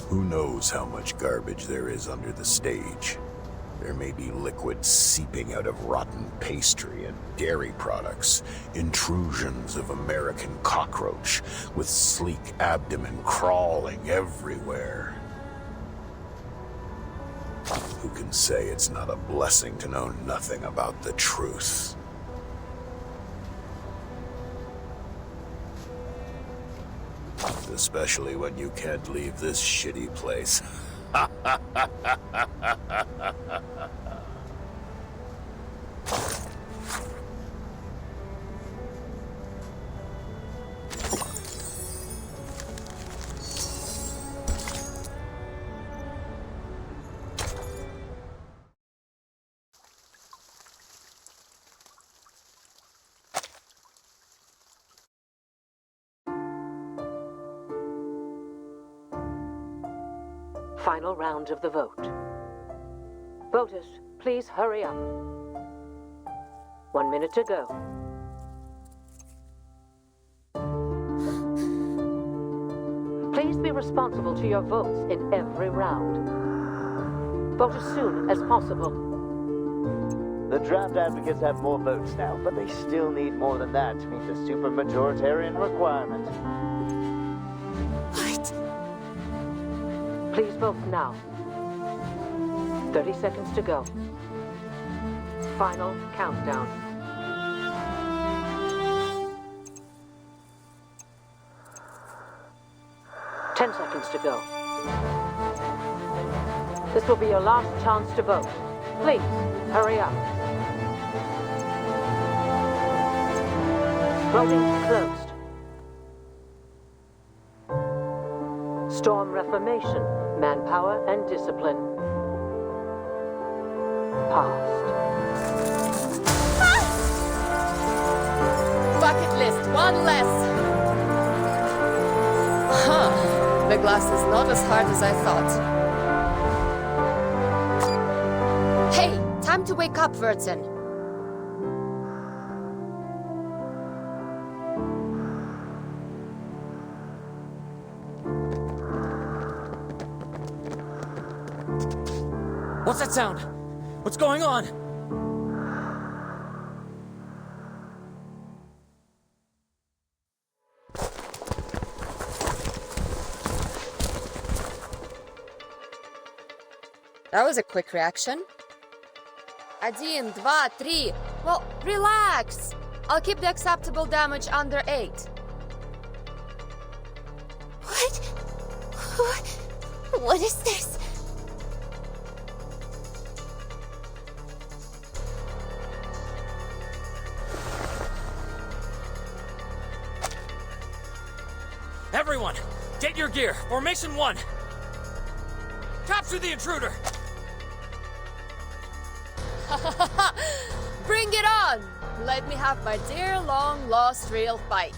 Who knows how much garbage there is under the stage? There may be liquid seeping out of rotten pastry and dairy products, intrusions of American cockroach with sleek abdomen crawling everywhere. Who can say it's not a blessing to know nothing about the truth? Especially when you can't leave this shitty place. Final round of the vote. Voters, please hurry up. 1 minute to go. Please be responsible to your votes in every round. Vote as soon as possible. The draft advocates have more votes now, but they still need more than that to meet the supermajoritarian requirement. What? Please vote now. 30 seconds to go. Final countdown. Ten seconds to go. This will be your last chance to vote. Please, hurry up. Voting closed. Storm Reformation, Manpower and Discipline. Passed. Bucket list, one less. Huh. The glass is not as hard as I thought. Hey, time to wake up, Vertin. What's that sound? What's going on? That was a quick reaction. 1, 2, 3. Well, relax. I'll keep the acceptable damage under 8. What is this? Everyone, get your gear. Formation 1. Capture the intruder. Bring it on! Let me have my dear long-lost real fight.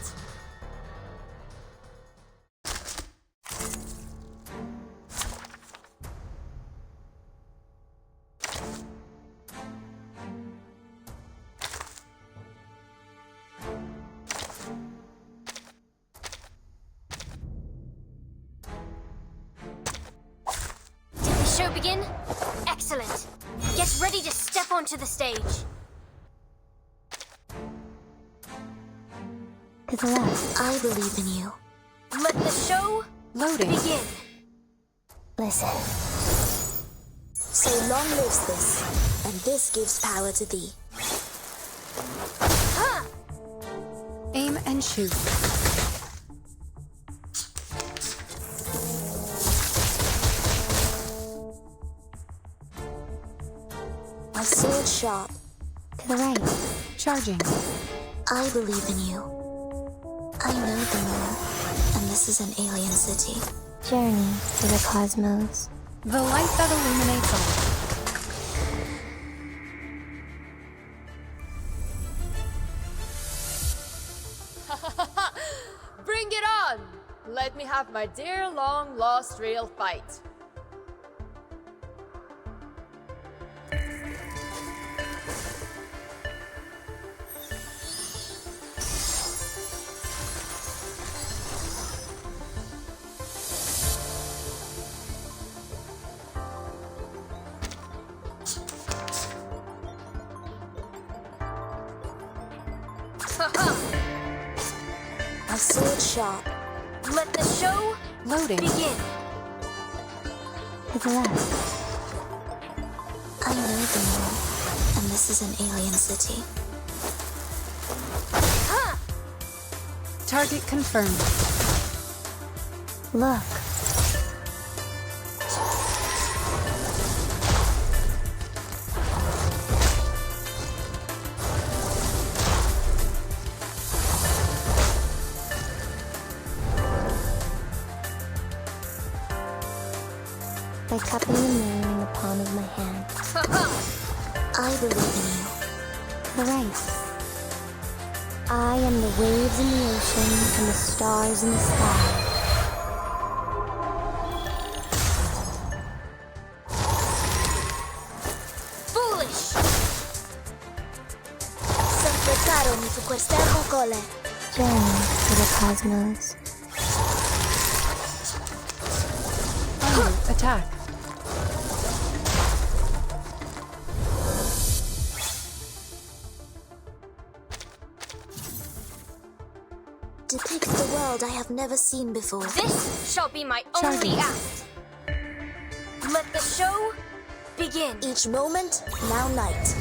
Did the show begin? Excellent. Get ready to step onto the stage. To the left. I believe in you. Let the show begin. Listen. So long lives this, and this gives power to thee. Aim and shoot. My sword sharp. To the right. Charging. I believe in you. I know the moon, and this is an alien city. Journey to the cosmos. The light that illuminates all. Bring it on! Let me have my dear long-lost real fight. My sword sharp. Let the show begin. To the left. I know the moon, and this is an alien city. Target confirmed. Look. By cupping the moon in the palm of my hand. I believe in you. To the right. I am the waves in the ocean and the stars in the sky. Foolish! Se afrecaron su cuerpo cole. Journey to the cosmos. Attack. depicts the world I have never seen before. This shall be my only act. Let the show begin. Each moment, now night.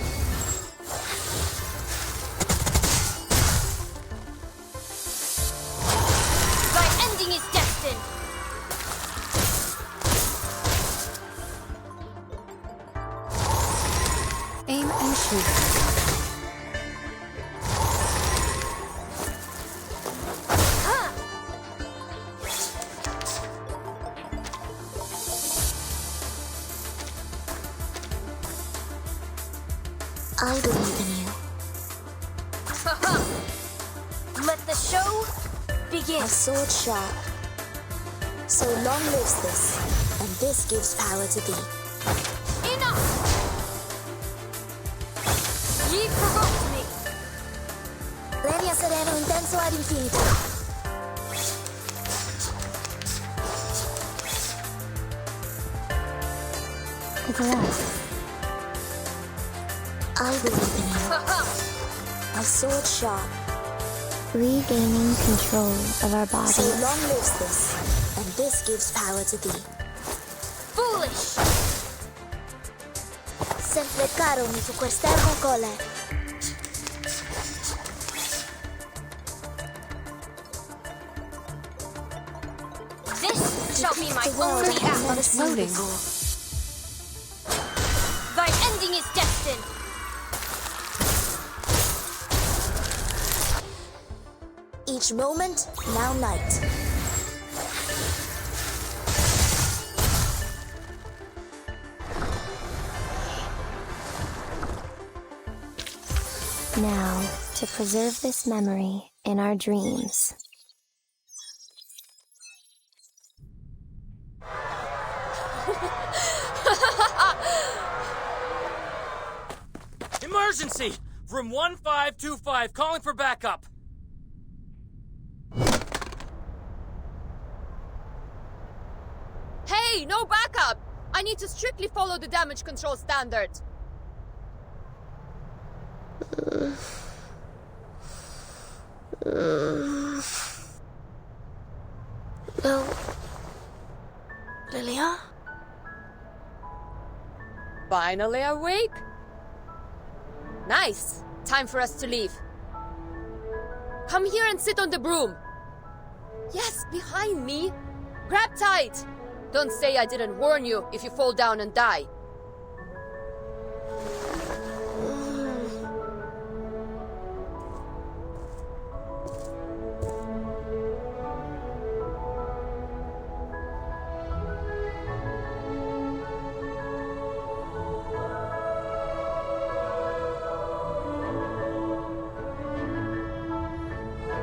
Thy ending is destined. Aim and shoot. I believe in you. Let the show begin. A sword sharp. So long lives this, and this gives power to thee. Enough! Ye provoked me. Ready a sereno intenso ad infinito. With less. I believe in you. A sword sharp. Regaining control of our bodies. So long lives this, and this gives power to thee. Foolish! Sempre caro mi fu quest'ermo cole. This shall be my only act. Loading. Thy ending is destined. Each moment, now night. Now, to preserve this memory in our dreams. Emergency! Room 1525, calling for backup. Hey, no backup! I need to strictly follow the damage control standard. No. Lilia? Finally awake? Nice. Time for us to leave. Come here and sit on the broom. Yes, behind me. Grab tight. Don't say I didn't warn you if you fall down and die.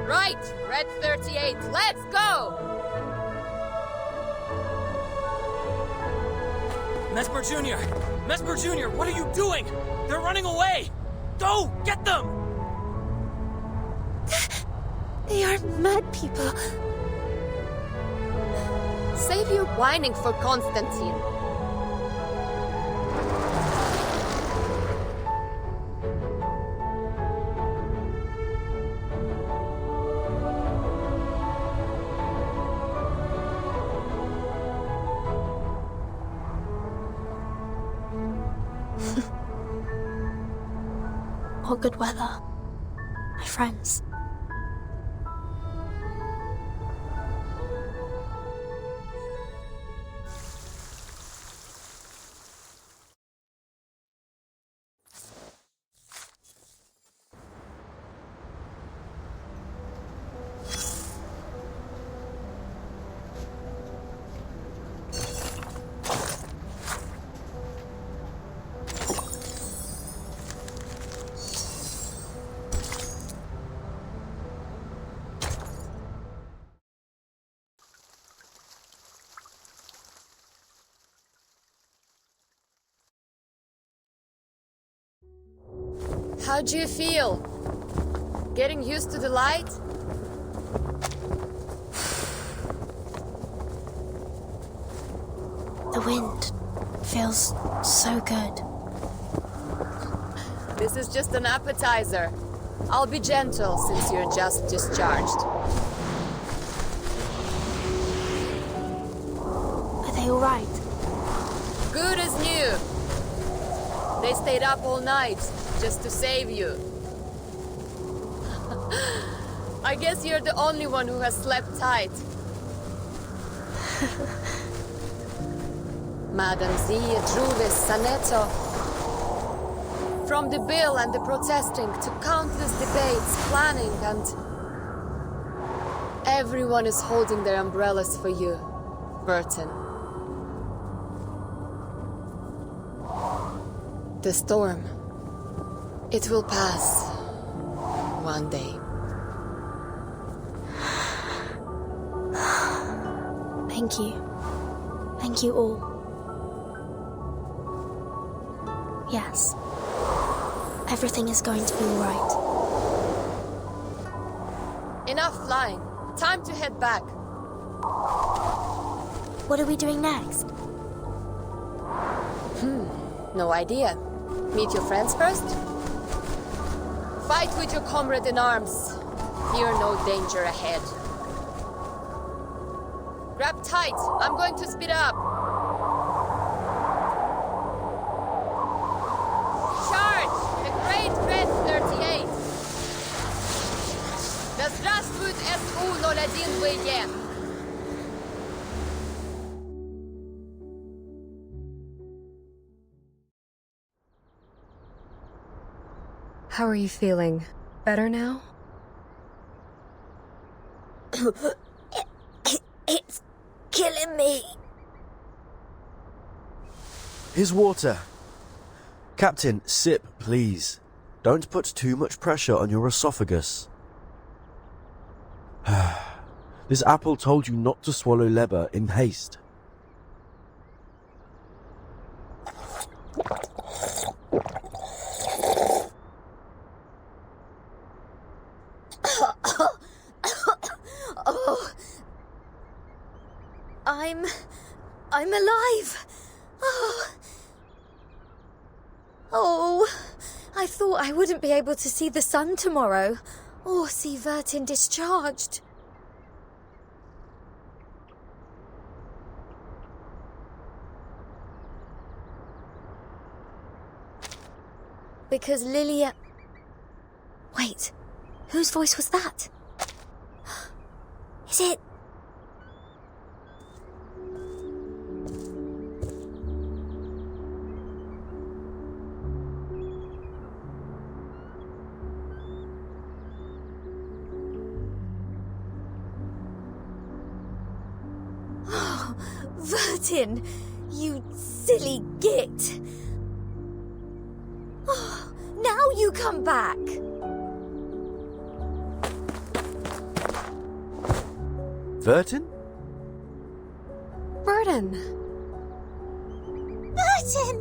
Right, Red 38, let's go! Mesmer Jr.! Mesmer Jr., what are you doing? They're running away! Go! Get them! They are mad people. Save your whining for Constantine. All good weather, my friends. How do you feel? Getting used to the light? The wind feels so good. This is just an appetizer. I'll be gentle since you're just discharged. they all right? Good as new. They stayed up all night just to save you. I guess you're the only one who has slept tight. Madam Z, Druvis, Saneto. From the bill and the protesting to countless debates, planning, and... everyone is holding their umbrellas for you, Burton. The storm. It will pass. One day. Thank you. Thank you all. Yes. Everything is going to be all right. Enough flying. Time to head back. What are we doing next? No idea. Meet your friends first? Fight with your comrade in arms. Fear no danger ahead. Grab tight. I'm going to speed up. Charge! The Great Red 38! Да здравствует СУ-01ВЕ! How are you feeling? Better now? It's killing me. Here's water. Captain, sip, please. Don't put too much pressure on your esophagus. This apple told you not to swallow Leber in haste. Oh. I'm alive. Oh, I thought I wouldn't be able to see the sun tomorrow, or see Vertin discharged. Because Lilia... Wait, whose voice was that? Is it... Oh, Vertin, you silly git. Oh, now you come back. Vertin? Burton! Burton!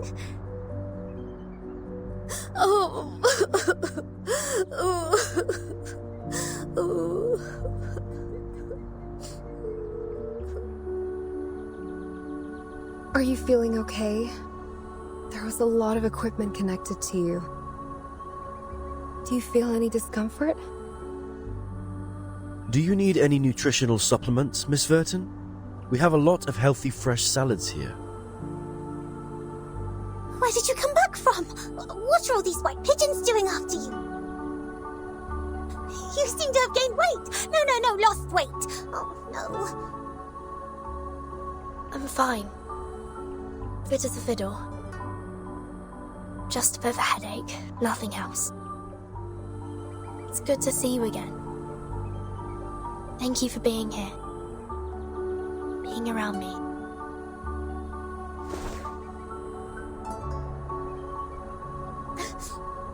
Oh. Oh. Oh. Are you feeling okay? There was a lot of equipment connected to you. Do you feel any discomfort? Do you need any nutritional supplements, Miss Vertin? We have a lot of healthy fresh salads here. Where did you come back from? What are all these white pigeons doing after you? You seem to have gained weight. No, lost weight. Oh, no. I'm fine. Fit as a fiddle. Just a bit of a headache, nothing else. It's good to see you again. Thank you for being here. Being around me.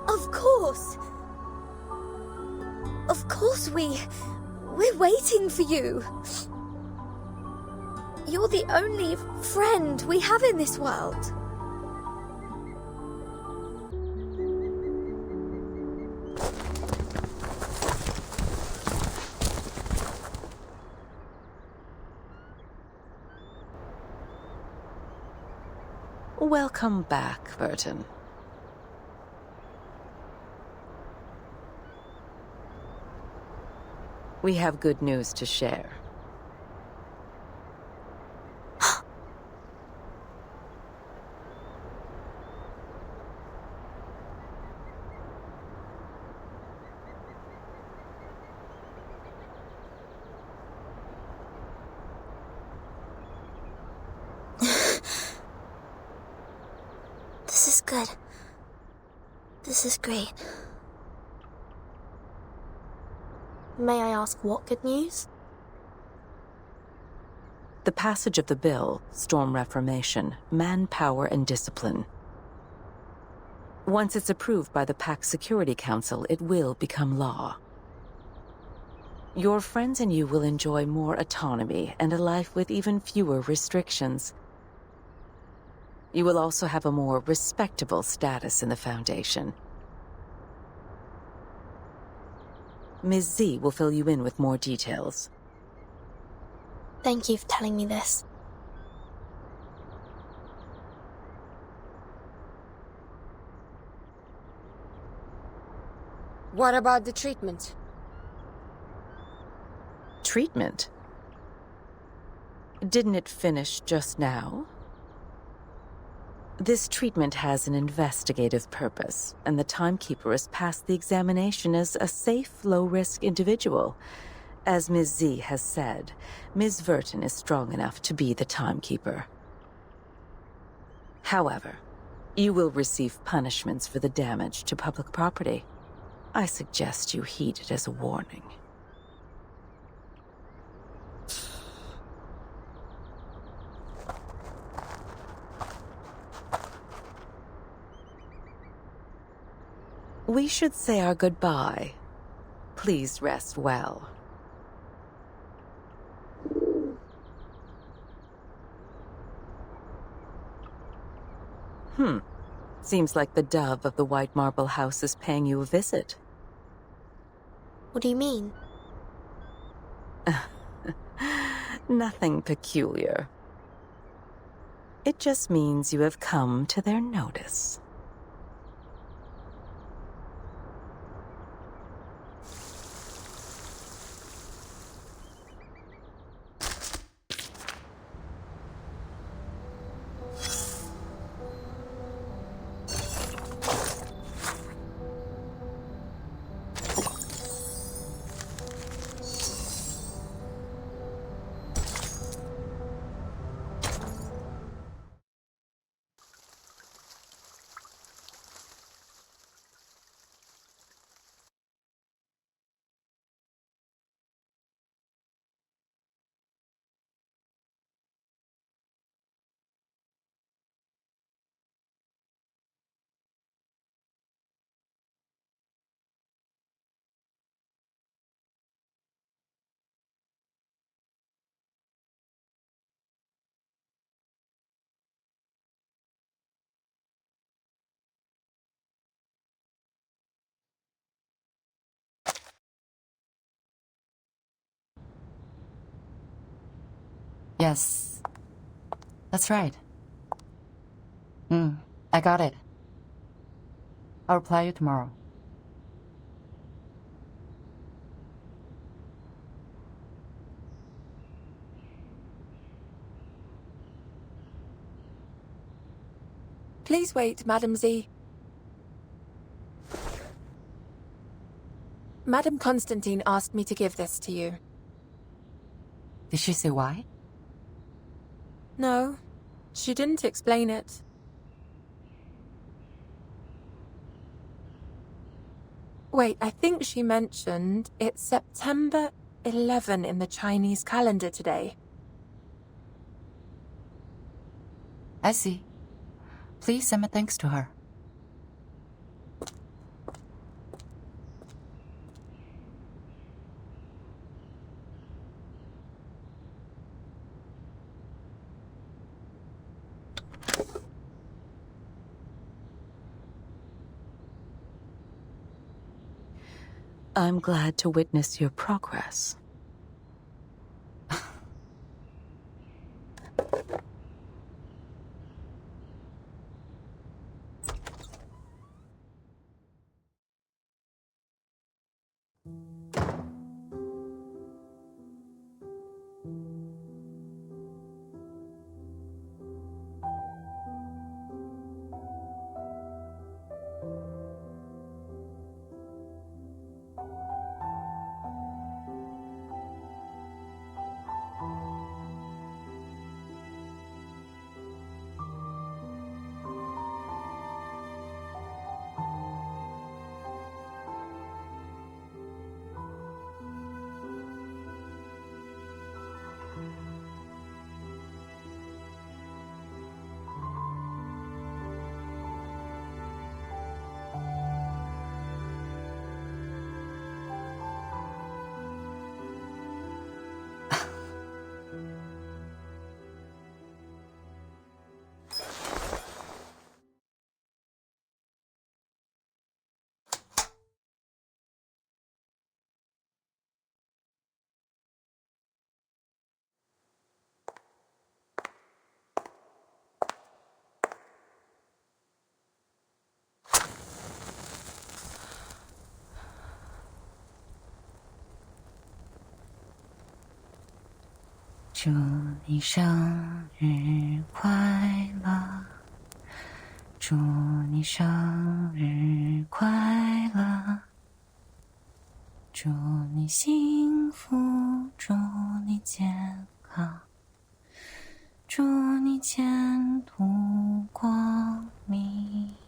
Of course! Of course we're waiting for you. You're the only friend we have in this world. Welcome back, Burton. We have good news to share. is good. This is great. May I ask what good news? The passage of the bill, Storm Reformation, Manpower and Discipline. Once it's approved by the Pax Security Council, it will become law. Your friends and you will enjoy more autonomy and a life with even fewer restrictions. You will also have a more respectable status in the Foundation. Ms. Z will fill you in with more details. Thank you for telling me this. What about the treatment? Treatment? Didn't it finish just now? This treatment has an investigative purpose, and the timekeeper has passed the examination as a safe, low-risk individual. As Ms. Z has said, Ms. Verton is strong enough to be the timekeeper. However, you will receive punishments for the damage to public property. I suggest you heed it as a warning. We should say our goodbye. Please rest well. Seems like the dove of the White Marble House is paying you a visit. What do you mean? Nothing peculiar. It just means you have come to their notice. Yes. That's right. I got it. I'll reply you tomorrow. Please wait, Madam Z. Madam Constantine asked me to give this to you. Did she say why? No, she didn't explain it. Wait, I think she mentioned it's September 11 in the Chinese calendar today. I see. Please send my thanks to her. I'm glad to witness your progress. 祝你生日快乐，祝你生日快乐，祝你幸福，祝你健康，祝你前途光明。